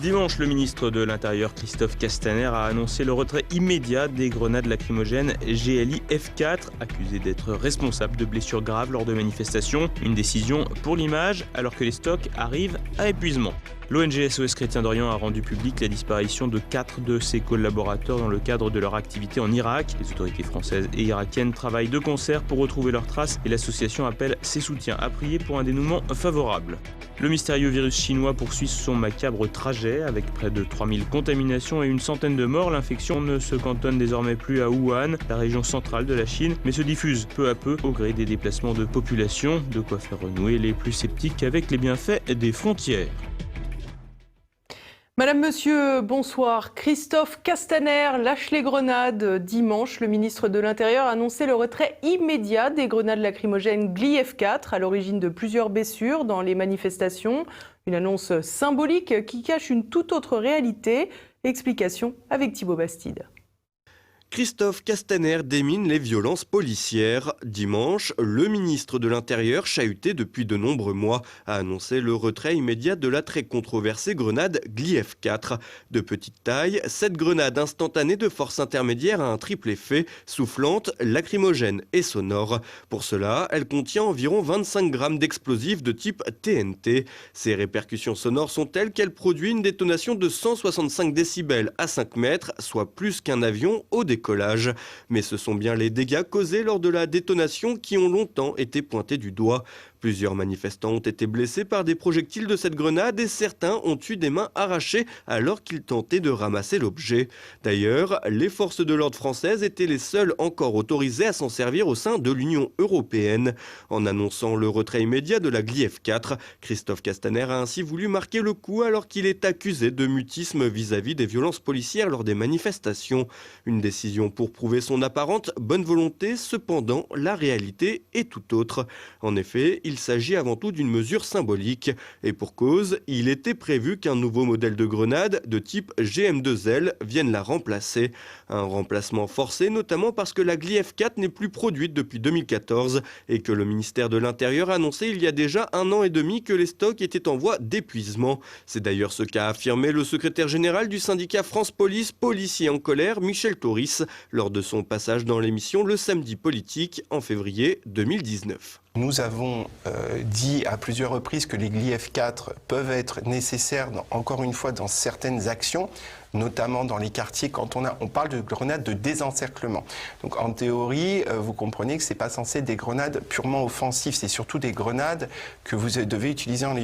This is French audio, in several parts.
Dimanche, le ministre de l'Intérieur Christophe Castaner a annoncé le retrait immédiat des grenades lacrymogènes GLI F4, accusées d'être responsables de blessures graves lors de manifestations. Une décision pour l'image, alors que les stocks arrivent à épuisement. L'ONG SOS Chrétien d'Orient a rendu publique la disparition de 4 de ses collaborateurs dans le cadre de leur activité en Irak. Les autorités françaises et irakiennes travaillent de concert pour retrouver leurs traces et l'association appelle ses soutiens à prier pour un dénouement favorable. Le mystérieux virus chinois poursuit son macabre trajet. Avec près de 3000 contaminations et une centaine de morts, l'infection ne se cantonne désormais plus à Wuhan, la région centrale de la Chine, mais se diffuse peu à peu au gré des déplacements de population, de quoi faire renouer les plus sceptiques avec les bienfaits des frontières. Madame, Monsieur, bonsoir. Christophe Castaner lâche les grenades. Dimanche, le ministre de l'Intérieur a annoncé le retrait immédiat des grenades lacrymogènes GLI F4 à l'origine de plusieurs blessures dans les manifestations. Une annonce symbolique qui cache une toute autre réalité. Explication avec Thibaut Bastide. Christophe Castaner démine les violences policières. Dimanche, le ministre de l'Intérieur, chahuté depuis de nombreux mois, a annoncé le retrait immédiat de la très controversée grenade GLI F4. De petite taille, cette grenade instantanée de force intermédiaire a un triple effet, soufflante, lacrymogène et sonore. Pour cela, elle contient environ 25 grammes d'explosifs de type TNT. Ses répercussions sonores sont telles qu'elle produit une détonation de 165 décibels à 5 mètres, soit plus qu'un avion au décollage. Mais ce sont bien les dégâts causés lors de la détonation qui ont longtemps été pointés du doigt. Plusieurs manifestants ont été blessés par des projectiles de cette grenade et certains ont eu des mains arrachées alors qu'ils tentaient de ramasser l'objet. D'ailleurs, les forces de l'ordre françaises étaient les seules encore autorisées à s'en servir au sein de l'Union européenne. En annonçant le retrait immédiat de la GLI F4, Christophe Castaner a ainsi voulu marquer le coup alors qu'il est accusé de mutisme vis-à-vis des violences policières lors des manifestations. Une décision pour prouver son apparente bonne volonté, cependant la réalité est tout autre. En effet, il s'agit avant tout d'une mesure symbolique. Et pour cause, il était prévu qu'un nouveau modèle de grenade de type GM2L vienne la remplacer. Un remplacement forcé notamment parce que la GLI F4 n'est plus produite depuis 2014 et que le ministère de l'Intérieur a annoncé il y a déjà 1 an et demi que les stocks étaient en voie d'épuisement. C'est d'ailleurs ce qu'a affirmé le secrétaire général du syndicat France Police, policiers en colère, Michel Tauris, lors de son passage dans l'émission Le Samedi Politique en février 2019. Nous avons dit à plusieurs reprises que les GLI F4 peuvent être nécessaires, encore une fois, dans certaines actions, notamment dans les quartiers, quand on parle de grenades de désencerclement. Donc en théorie, vous comprenez que ce n'est pas censé être des grenades purement offensives, c'est surtout des grenades que vous devez utiliser en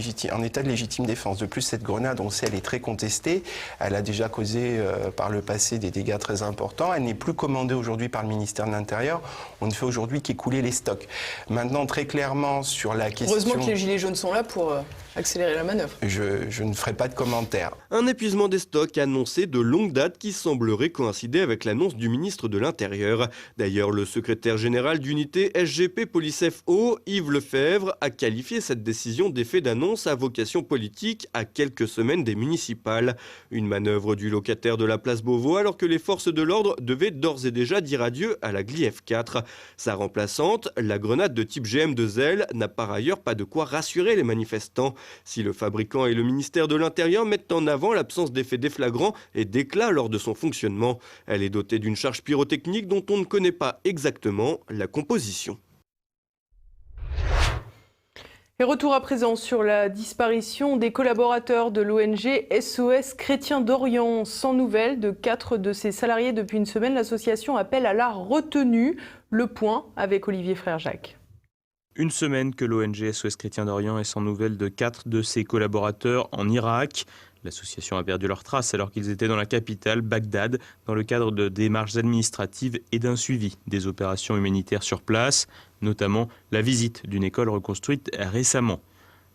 état de légitime défense. De plus, cette grenade, on sait, elle est très contestée, elle a déjà causé par le passé des dégâts très importants, elle n'est plus commandée aujourd'hui par le ministère de l'Intérieur, on ne fait aujourd'hui qu'écouler les stocks. Maintenant, très clairement, sur la question... Heureusement que les gilets jaunes sont là pour accélérer la manœuvre. Je ne ferai pas de commentaires. Un épuisement des stocks annoncé de longue date qui semblerait coïncider avec l'annonce du ministre de l'Intérieur. D'ailleurs, le secrétaire général d'unité SGP Police FO, Yves Lefebvre, a qualifié cette décision d'effet d'annonce à vocation politique à quelques semaines des municipales. Une manœuvre du locataire de la place Beauvau alors que les forces de l'ordre devaient d'ores et déjà dire adieu à la GLI F4. Sa remplaçante, la grenade de type GM2L, n'a par ailleurs pas de quoi rassurer les manifestants. Si le fabricant et le ministère de l'Intérieur mettent en avant l'absence d'effets déflagrants et d'éclats lors de son fonctionnement, elle est dotée d'une charge pyrotechnique dont on ne connaît pas exactement la composition. Et retour à présent sur la disparition des collaborateurs de l'ONG SOS Chrétien d'Orient. Sans nouvelles de 4 de ses salariés depuis une semaine, l'association appelle à la retenue. Le point avec Olivier Frère-Jacques. Une semaine que l'ONG SOS Chrétien d'Orient est sans nouvelles de 4 de ses collaborateurs en Irak. L'association a perdu leurs traces alors qu'ils étaient dans la capitale, Bagdad, dans le cadre de démarches administratives et d'un suivi des opérations humanitaires sur place, notamment la visite d'une école reconstruite récemment.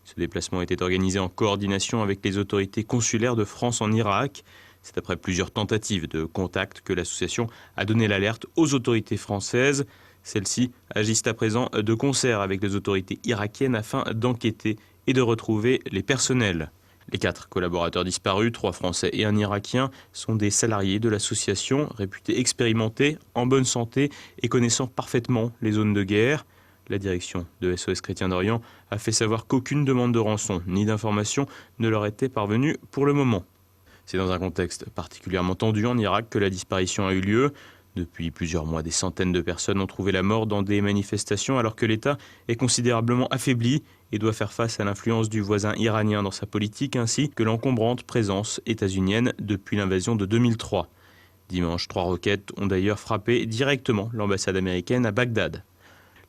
Ce déplacement était organisé en coordination avec les autorités consulaires de France en Irak. C'est après plusieurs tentatives de contact que l'association a donné l'alerte aux autorités françaises. Celles-ci agissent à présent de concert avec les autorités irakiennes afin d'enquêter et de retrouver les personnels. Les 4 collaborateurs disparus, 3 Français et un Irakien, sont des salariés de l'association, réputés expérimentés, en bonne santé et connaissant parfaitement les zones de guerre. La direction de SOS Chrétien d'Orient a fait savoir qu'aucune demande de rançon ni d'information ne leur était parvenue pour le moment. C'est dans un contexte particulièrement tendu en Irak que la disparition a eu lieu. Depuis plusieurs mois, des centaines de personnes ont trouvé la mort dans des manifestations alors que l'État est considérablement affaibli et doit faire face à l'influence du voisin iranien dans sa politique ainsi que l'encombrante présence états-unienne depuis l'invasion de 2003. Dimanche, 3 roquettes ont d'ailleurs frappé directement l'ambassade américaine à Bagdad.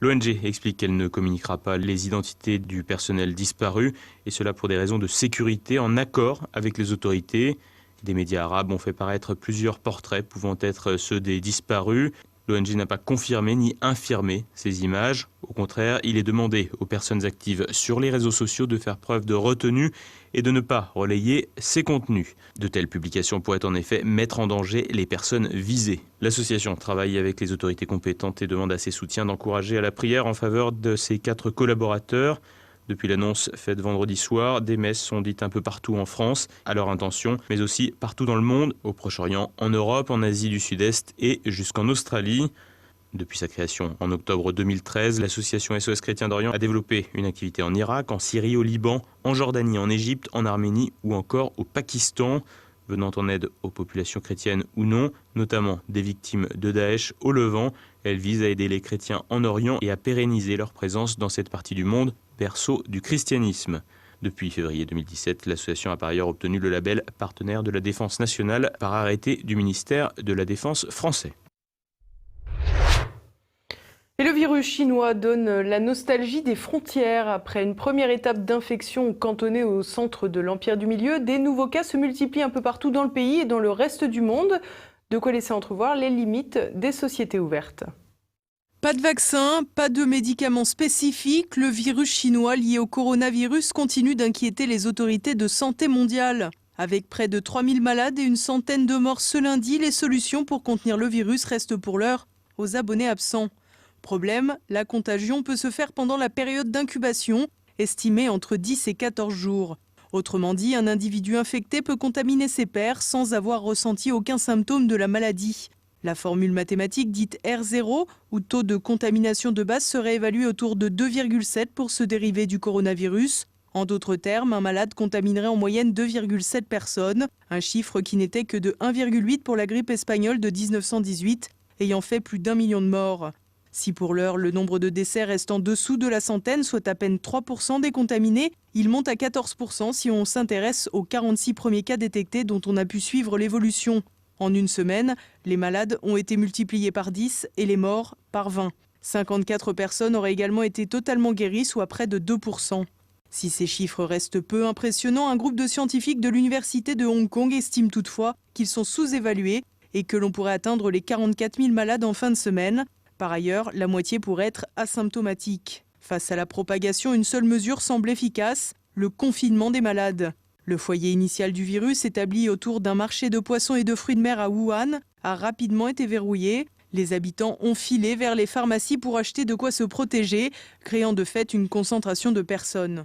L'ONG explique qu'elle ne communiquera pas les identités du personnel disparu, et cela pour des raisons de sécurité en accord avec les autorités. Des médias arabes ont fait paraître plusieurs portraits pouvant être ceux des disparus. L'ONG n'a pas confirmé ni infirmé ces images. Au contraire, il est demandé aux personnes actives sur les réseaux sociaux de faire preuve de retenue et de ne pas relayer ces contenus. De telles publications pourraient en effet mettre en danger les personnes visées. L'association travaille avec les autorités compétentes et demande à ses soutiens d'encourager à la prière en faveur de ses 4 collaborateurs. Depuis l'annonce faite vendredi soir, des messes sont dites un peu partout en France, à leur intention, mais aussi partout dans le monde, au Proche-Orient, en Europe, en Asie du Sud-Est et jusqu'en Australie. Depuis sa création en octobre 2013, l'association SOS Chrétiens d'Orient a développé une activité en Irak, en Syrie, au Liban, en Jordanie, en Égypte, en Arménie ou encore au Pakistan, venant en aide aux populations chrétiennes ou non, notamment des victimes de Daesh au Levant. Elle vise à aider les chrétiens en Orient et à pérenniser leur présence dans cette partie du monde, berceau du christianisme. Depuis février 2017, l'association a par ailleurs obtenu le label partenaire de la défense nationale par arrêté du ministère de la Défense français. Et le virus chinois donne la nostalgie des frontières. Après une première étape d'infection cantonnée au centre de l'Empire du Milieu, des nouveaux cas se multiplient un peu partout dans le pays et dans le reste du monde. De quoi laisser entrevoir les limites des sociétés ouvertes. Pas de vaccin, pas de médicaments spécifiques, le virus chinois lié au coronavirus continue d'inquiéter les autorités de santé mondiale. Avec près de 3000 malades et une centaine de morts ce lundi, les solutions pour contenir le virus restent pour l'heure aux abonnés absents. Problème, la contagion peut se faire pendant la période d'incubation, estimée entre 10 et 14 jours. Autrement dit, un individu infecté peut contaminer ses pairs sans avoir ressenti aucun symptôme de la maladie. La formule mathématique dite R0, ou taux de contamination de base, serait évaluée autour de 2,7 pour se dériver du coronavirus. En d'autres termes, un malade contaminerait en moyenne 2,7 personnes, un chiffre qui n'était que de 1,8 pour la grippe espagnole de 1918, ayant fait plus d'1 million de morts. Si pour l'heure, le nombre de décès reste en dessous de la centaine, soit à peine 3% des contaminés, il monte à 14% si on s'intéresse aux 46 premiers cas détectés dont on a pu suivre l'évolution. En une semaine, les malades ont été multipliés par 10 et les morts par 20. 54 personnes auraient également été totalement guéries, soit près de 2%. Si ces chiffres restent peu impressionnants, un groupe de scientifiques de l'université de Hong Kong estime toutefois qu'ils sont sous-évalués et que l'on pourrait atteindre les 44 000 malades en fin de semaine. Par ailleurs, la moitié pourrait être asymptomatique. Face à la propagation, une seule mesure semble efficace, le confinement des malades. Le foyer initial du virus, établi autour d'un marché de poissons et de fruits de mer à Wuhan, a rapidement été verrouillé. Les habitants ont filé vers les pharmacies pour acheter de quoi se protéger, créant de fait une concentration de personnes.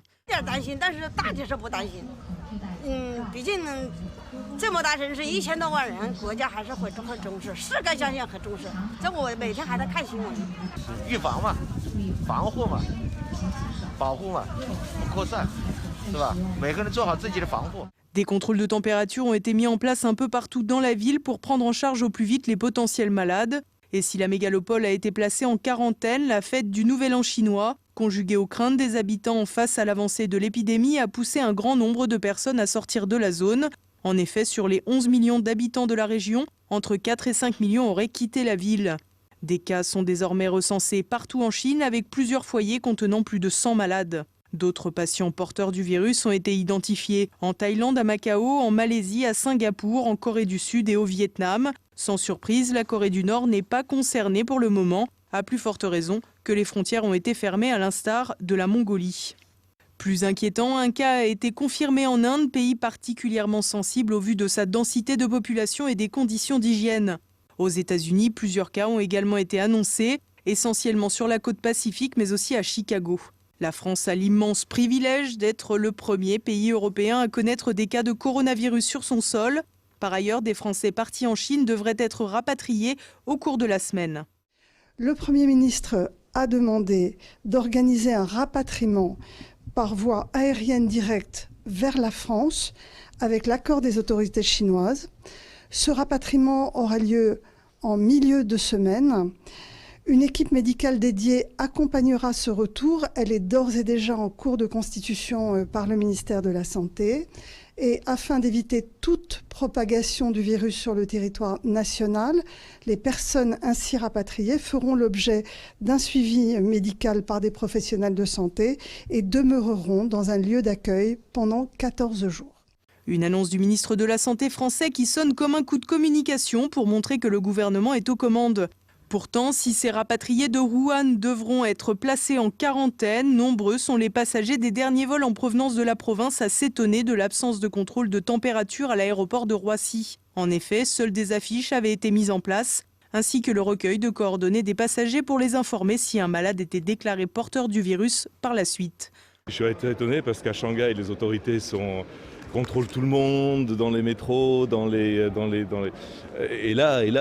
Des contrôles de température ont été mis en place un peu partout dans la ville pour prendre en charge au plus vite les potentiels malades. Et si la mégalopole a été placée en quarantaine, la fête du Nouvel An chinois, conjuguée aux craintes des habitants face à l'avancée de l'épidémie, a poussé un grand nombre de personnes à sortir de la zone. En effet, sur les 11 millions d'habitants de la région, entre 4 et 5 millions auraient quitté la ville. Des cas sont désormais recensés partout en Chine avec plusieurs foyers contenant plus de 100 malades. D'autres patients porteurs du virus ont été identifiés en Thaïlande, à Macao, en Malaisie, à Singapour, en Corée du Sud et au Vietnam. Sans surprise, la Corée du Nord n'est pas concernée pour le moment, à plus forte raison que les frontières ont été fermées à l'instar de la Mongolie. Plus inquiétant, un cas a été confirmé en Inde, pays particulièrement sensible au vu de sa densité de population et des conditions d'hygiène. Aux États-Unis, plusieurs cas ont également été annoncés, essentiellement sur la côte pacifique, mais aussi à Chicago. La France a l'immense privilège d'être le premier pays européen à connaître des cas de coronavirus sur son sol. Par ailleurs, des Français partis en Chine devraient être rapatriés au cours de la semaine. Le Premier ministre a demandé d'organiser un rapatriement par voie aérienne directe vers la France avec l'accord des autorités chinoises. Ce rapatriement aura lieu en milieu de semaine. Une équipe médicale dédiée accompagnera ce retour. Elle est d'ores et déjà en cours de constitution par le ministère de la Santé. Et afin d'éviter toute propagation du virus sur le territoire national, les personnes ainsi rapatriées feront l'objet d'un suivi médical par des professionnels de santé et demeureront dans un lieu d'accueil pendant 14 jours. Une annonce du ministre de la Santé français qui sonne comme un coup de communication pour montrer que le gouvernement est aux commandes. Pourtant, si ces rapatriés de Wuhan devront être placés en quarantaine, nombreux sont les passagers des derniers vols en provenance de la province à s'étonner de l'absence de contrôle de température à l'aéroport de Roissy. En effet, seules des affiches avaient été mises en place, ainsi que le recueil de coordonnées des passagers pour les informer si un malade était déclaré porteur du virus par la suite. Je suis étonné parce qu'à Shanghai, les autorités contrôlent tout le monde dans les métros, et là, il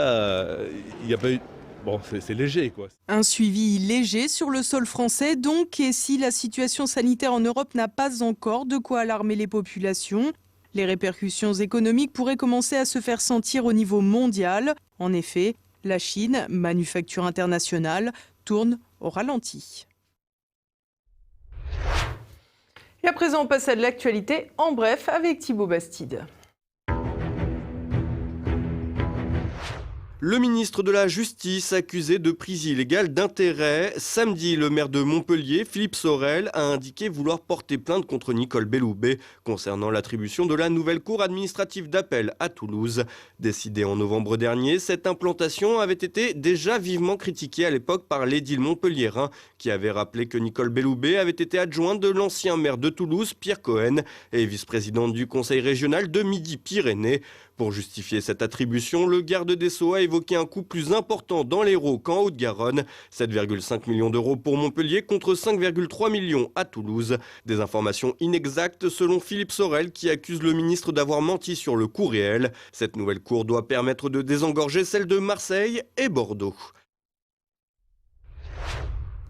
n'y a pas eu. Bon, c'est léger, quoi. Un suivi léger sur le sol français, donc, et si la situation sanitaire en Europe n'a pas encore de quoi alarmer les populations, les répercussions économiques pourraient commencer à se faire sentir au niveau mondial. En effet, la Chine, manufacture internationale, tourne au ralenti. Et à présent, on passe à de l'actualité en bref avec Thibaut Bastide. Le ministre de la Justice accusé de prise illégale d'intérêt. Samedi, le maire de Montpellier, Philippe Sorel, a indiqué vouloir porter plainte contre Nicole Belloubet concernant l'attribution de la nouvelle cour administrative d'appel à Toulouse. Décidée en novembre dernier, cette implantation avait été déjà vivement critiquée à l'époque par l'édile montpelliérain qui avait rappelé que Nicole Belloubet avait été adjointe de l'ancien maire de Toulouse, Pierre Cohen, et vice-présidente du conseil régional de Midi-Pyrénées. Pour justifier cette attribution, le garde des Sceaux a évoqué un coût plus important dans l'Hérault qu'en Haute-Garonne, 7,5 millions d'euros pour Montpellier contre 5,3 millions à Toulouse. Des informations inexactes selon Philippe Sorel qui accuse le ministre d'avoir menti sur le coût réel. Cette nouvelle cour doit permettre de désengorger celle de Marseille et Bordeaux.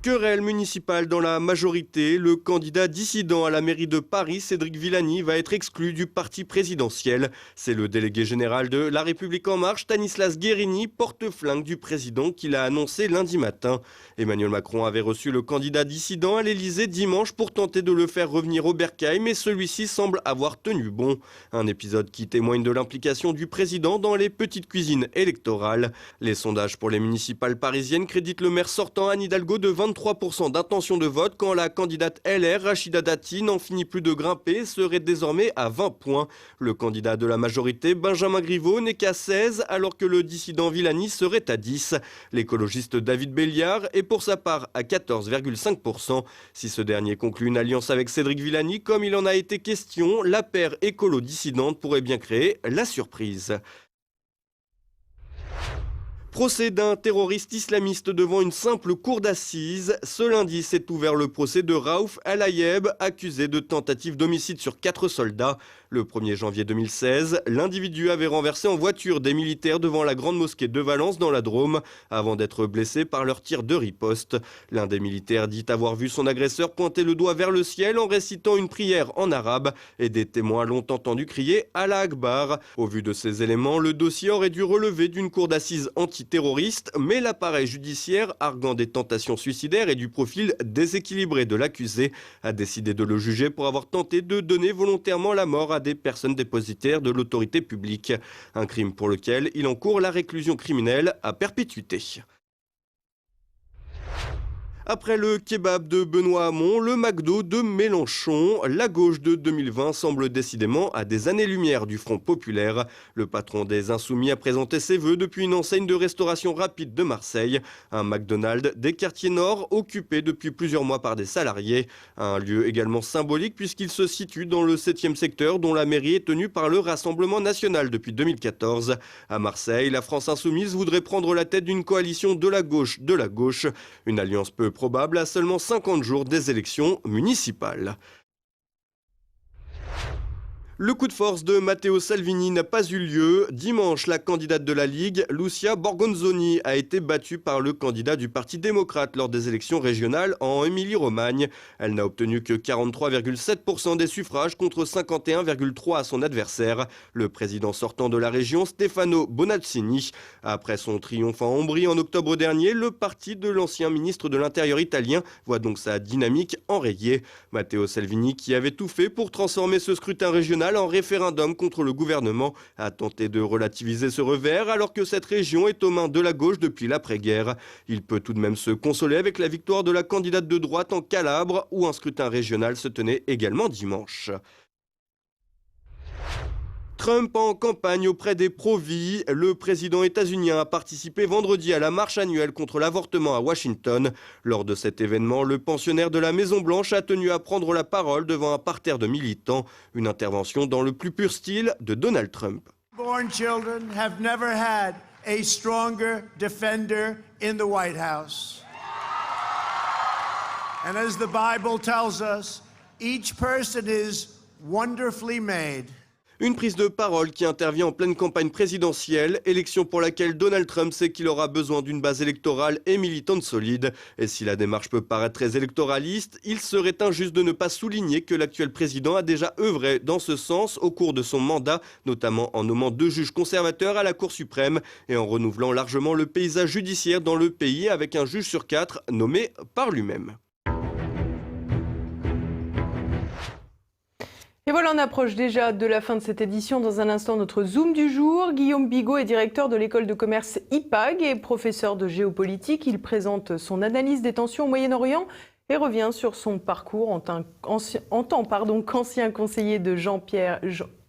Querelle municipale dans la majorité, le candidat dissident à la mairie de Paris, Cédric Villani, va être exclu du parti présidentiel. C'est le délégué général de La République En Marche, Stanislas Guerini, porte-flingue du président, qui l'a annoncé lundi matin. Emmanuel Macron avait reçu le candidat dissident à l'Elysée dimanche pour tenter de le faire revenir au bercail, mais celui-ci semble avoir tenu bon. Un épisode qui témoigne de l'implication du président dans les petites cuisines électorales. Les sondages pour les municipales parisiennes créditent le maire sortant Anne Hidalgo de 23% d'intention de vote quand la candidate LR, Rachida Dati, n'en finit plus de grimper, serait désormais à 20 points. Le candidat de la majorité, Benjamin Griveaux, n'est qu'à 16 alors que le dissident Villani serait à 10. L'écologiste David Béliard est pour sa part à 14,5%. Si ce dernier conclut une alliance avec Cédric Villani, comme il en a été question, la paire écolo-dissidente pourrait bien créer la surprise. Procès d'un terroriste islamiste devant une simple cour d'assises. Ce lundi s'est ouvert le procès de Raouf El-Ayeb, accusé de tentative d'homicide sur 4 soldats. Le 1er janvier 2016, l'individu avait renversé en voiture des militaires devant la grande mosquée de Valence dans la Drôme, avant d'être blessé par leur tir de riposte. L'un des militaires dit avoir vu son agresseur pointer le doigt vers le ciel en récitant une prière en arabe, et des témoins l'ont entendu crier « Allah Akbar ». Au vu de ces éléments, le dossier aurait dû relever d'une cour d'assises antiterroriste, mais l'appareil judiciaire, arguant des tentations suicidaires et du profil déséquilibré de l'accusé, a décidé de le juger pour avoir tenté de donner volontairement la mort à des personnes dépositaires de l'autorité publique. Un crime pour lequel il encourt la réclusion criminelle à perpétuité. Après le kebab de Benoît Hamon, le McDo de Mélenchon, la gauche de 2020 semble décidément à des années-lumière du Front populaire. Le patron des Insoumis a présenté ses vœux depuis une enseigne de restauration rapide de Marseille, un McDonald's des quartiers nord occupé depuis plusieurs mois par des salariés. Un lieu également symbolique puisqu'il se situe dans le 7e secteur dont la mairie est tenue par le Rassemblement national depuis 2014. À Marseille, la France Insoumise voudrait prendre la tête d'une coalition de la gauche, une alliance peu probable à seulement 50 jours des élections municipales. Le coup de force de Matteo Salvini n'a pas eu lieu. Dimanche, la candidate de la Ligue, Lucia Borgonzoni, a été battue par le candidat du Parti démocrate lors des élections régionales en Émilie-Romagne. Elle n'a obtenu que 43,7% des suffrages contre 51,3% à son adversaire, le président sortant de la région, Stefano Bonaccini. Après son triomphe en Ombrie en octobre dernier, le parti de l'ancien ministre de l'Intérieur italien voit donc sa dynamique enrayée. Matteo Salvini, qui avait tout fait pour transformer ce scrutin régional en référendum contre le gouvernement, a tenté de relativiser ce revers alors que cette région est aux mains de la gauche depuis l'après-guerre. Il peut tout de même se consoler avec la victoire de la candidate de droite en Calabre où un scrutin régional se tenait également dimanche. Trump en campagne auprès des pro-vie. Le président états-unien a participé vendredi à la marche annuelle contre l'avortement à Washington. Lors de cet événement, le pensionnaire de la Maison-Blanche a tenu à prendre la parole devant un parterre de militants. Une intervention dans le plus pur style de Donald Trump. Born children have never had a stronger defender in the White House. And as the Bible tells us, each person is wonderfully made. Une prise de parole qui intervient en pleine campagne présidentielle, élection pour laquelle Donald Trump sait qu'il aura besoin d'une base électorale et militante solide. Et si la démarche peut paraître très électoraliste, il serait injuste de ne pas souligner que l'actuel président a déjà œuvré dans ce sens au cours de son mandat, notamment en nommant 2 juges conservateurs à la Cour suprême et en renouvelant largement le paysage judiciaire dans le pays avec un juge sur 4 nommé par lui-même. Et voilà, on approche déjà de la fin de cette édition. Dans un instant, notre Zoom du jour. Guillaume Bigot est directeur de l'école de commerce IPAG et professeur de géopolitique. Il présente son analyse des tensions au Moyen-Orient et revient sur son parcours en tant qu'ancien conseiller de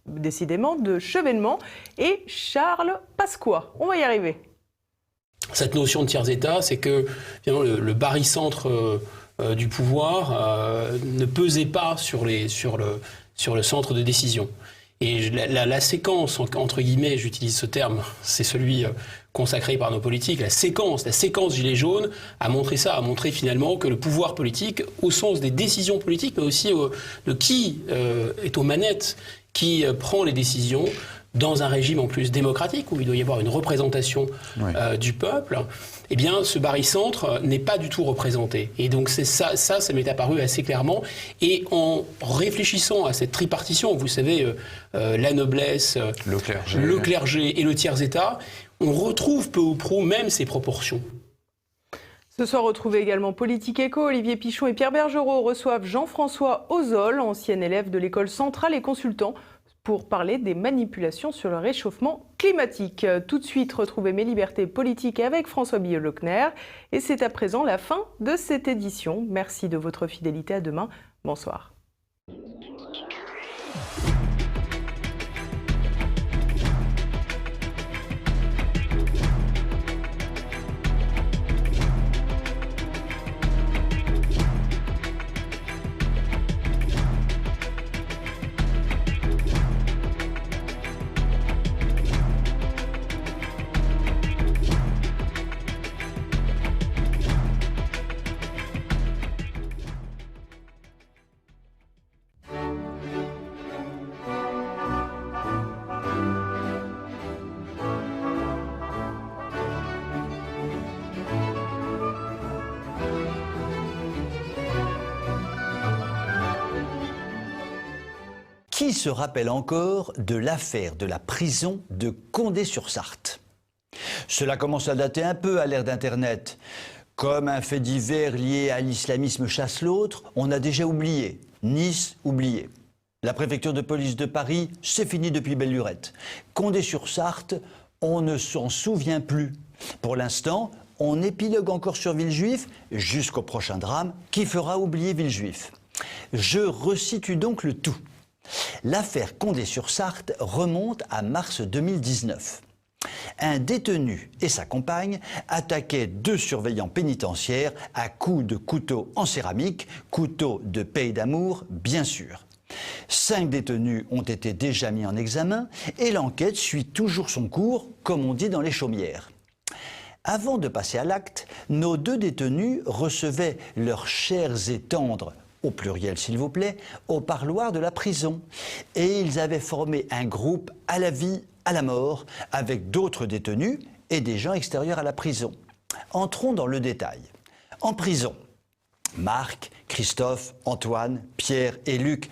décidément, de Chevènement et Charles Pasqua. On va y arriver. Cette notion de tiers-État, c'est que le barycentre du pouvoir ne pesait pas sur le centre de décision. Et la séquence, entre guillemets, j'utilise ce terme, c'est celui consacré par nos politiques, la séquence Gilets jaunes a montré ça, a montré finalement que le pouvoir politique, au sens des décisions politiques, mais aussi de qui est aux manettes, qui prend les décisions, dans un régime en plus démocratique, où il doit y avoir une représentation du peuple, eh bien, ce barycentre n'est pas du tout représenté. Et donc, ça m'est apparu assez clairement. Et en réfléchissant à cette tripartition, vous savez, la noblesse, le clergé et le tiers-État, on retrouve peu ou prou même ces proportions. Ce soir, retrouvez également Politique Éco. Olivier Pichon et Pierre Bergerot reçoivent Jean-François Ozol, ancien élève de l'école centrale et consultant, pour parler des manipulations sur le réchauffement climatique. Tout de suite, retrouvez Mes Libertés politiques avec François Billot-Lochner. Et c'est à présent la fin de cette édition. Merci de votre fidélité. À demain. Bonsoir. Qui se rappelle encore de l'affaire de la prison de Condé-sur-Sarthe? Cela commence à dater un peu à l'ère d'Internet. Comme un fait divers lié à l'islamisme chasse l'autre, on a déjà oublié. Nice, oublié. La préfecture de police de Paris, c'est fini depuis belle lurette. Condé-sur-Sarthe, on ne s'en souvient plus. Pour l'instant, on épilogue encore sur Villejuif jusqu'au prochain drame qui fera oublier Villejuif. Je resitue donc le tout. L'affaire Condé-sur-Sarthe remonte à mars 2019. Un détenu et sa compagne attaquaient 2 surveillants pénitentiaires à coups de couteau en céramique, couteau de paix d'amour bien sûr. 5 détenus ont été déjà mis en examen et l'enquête suit toujours son cours, comme on dit dans les chaumières. Avant de passer à l'acte, nos 2 détenus recevaient leurs chers et tendres au pluriel s'il vous plaît, au parloir de la prison. Et ils avaient formé un groupe à la vie, à la mort, avec d'autres détenus et des gens extérieurs à la prison. Entrons dans le détail. En prison, Marc, Christophe, Antoine, Pierre et Luc,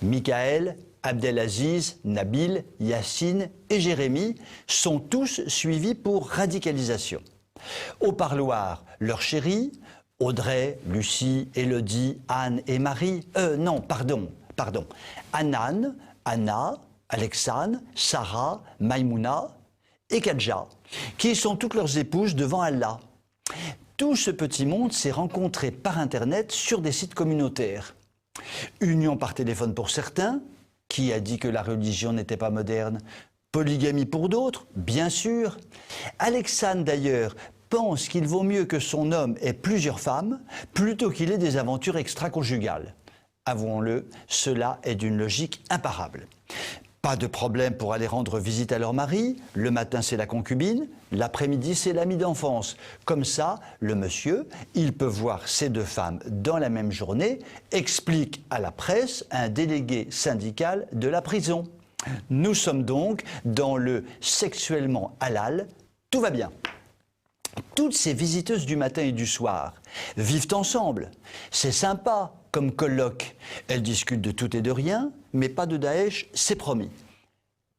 Michael, Abdelaziz, Nabil, Yacine et Jérémy sont tous suivis pour radicalisation. Au parloir, leurs chéris, Audrey, Lucie, Élodie, Anne et Marie, Anan, Anna, Alexandre, Sarah, Maïmouna et Kadja, qui sont toutes leurs épouses devant Allah. Tout ce petit monde s'est rencontré par Internet sur des sites communautaires. Union par téléphone pour certains, qui a dit que la religion n'était pas moderne? Polygamie pour d'autres, bien sûr. Alexandre d'ailleurs pense qu'il vaut mieux que son homme ait plusieurs femmes plutôt qu'il ait des aventures extra-conjugales. Avouons-le, cela est d'une logique imparable. Pas de problème pour aller rendre visite à leur mari, le matin c'est la concubine, l'après-midi c'est l'ami d'enfance. Comme ça, le monsieur, il peut voir ses deux femmes dans la même journée, explique à la presse un délégué syndical de la prison. Nous sommes donc dans le sexuellement halal, tout va bien. Toutes ces visiteuses du matin et du soir vivent ensemble. C'est sympa comme colloque. Elles discutent de tout et de rien, mais pas de Daesh, c'est promis.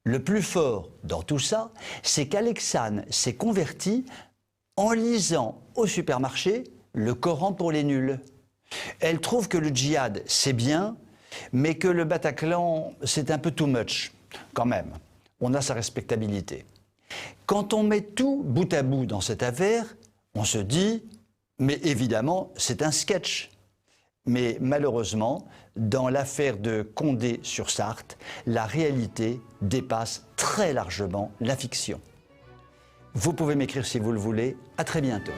Le plus fort dans tout ça, c'est qu'Alexandre s'est converti en lisant au supermarché le Coran pour les nuls. Elle trouve que le djihad, c'est bien, mais que le Bataclan, c'est un peu too much, quand même. On a sa respectabilité. Quand on met tout bout à bout dans cette affaire, on se dit, mais évidemment, c'est un sketch. Mais malheureusement, dans l'affaire de Condé-sur-Sarthe, la réalité dépasse très largement la fiction. Vous pouvez m'écrire si vous le voulez. À très bientôt.